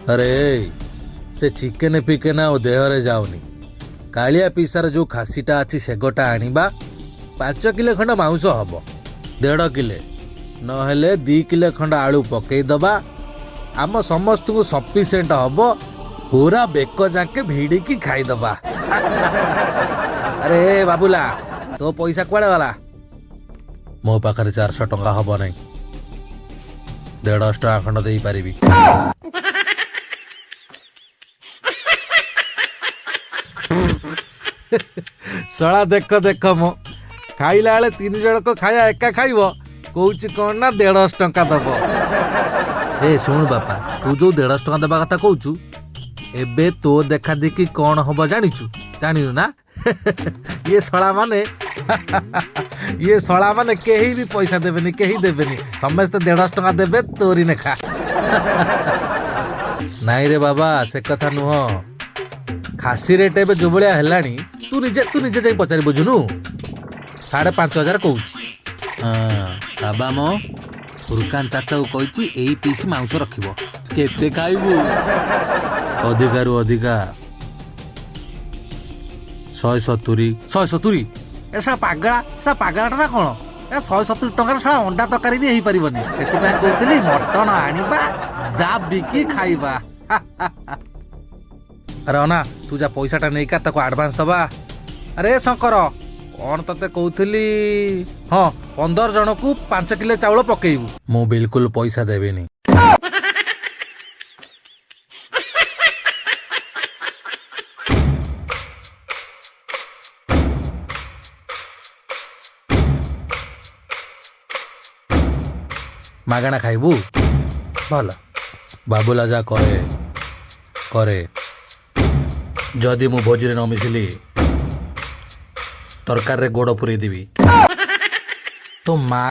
अरे से चिकेन फिकेन आ देहरे जाऊनी कालिया पिसार जो खासीटा अच्छी से गोटा आनिबा 5 किलो खंड मांस हम 1.5 किले नहेले 2 किलो खंड आलू पकई दबा आम समस्त को सफिशिएंट हम पूरा बेक जाके भिड़िकी खाईदबा। अरे बाबूला तो पैसा कुआड़े गला? मो पाखरे 400 टंका हम नहीं 150 टंका खंड दे पारिबी। सला देख देख मो खाइला बेले 3 जण को खाया एका खाइब कौच कौन ना 150 टंका दब। ए सुन बापा तू जो 150 टंका देवा कथा कहूचु एबे तो देखा देखी कौन हम जानिचु जानिनु ना? ये सला माने ये सला माने केही भी पैसा देबेनी केही देबेनी समस्त 150 टंका देबे तोरी ने खा। नाई रे बाबा से कथा नुह खासी रेट एबे जो भलिया हेलानी तू निजे जाई पचारि बुझुनु 5,500 कहूँ। बाबा मो फुरकान चाचा को कही एई पीस मांस रखिबो केते खाइबू? अधिका रु अधिका 170 ए सा पागलाटा ना कौन ए 170 टंकार सा अंडा तकारी भी हेई परिबनी सेति कहतली मटन आनिबा दाबिकी खाइबा। अरे अना तू जा पैसाटा नहीं का ताको एडवांस दबा। अरे शंकर कौन तते कहूली हाँ 15 जन को 5 किलो चाउल पकेबू मु बिल्कुल पैसा देबेनी। मागଣା खाइबू भल बाबूला जा करे करे जदि मु भोजी न मिसिली तरकार रे गोड़ पुरे देवी तो माँ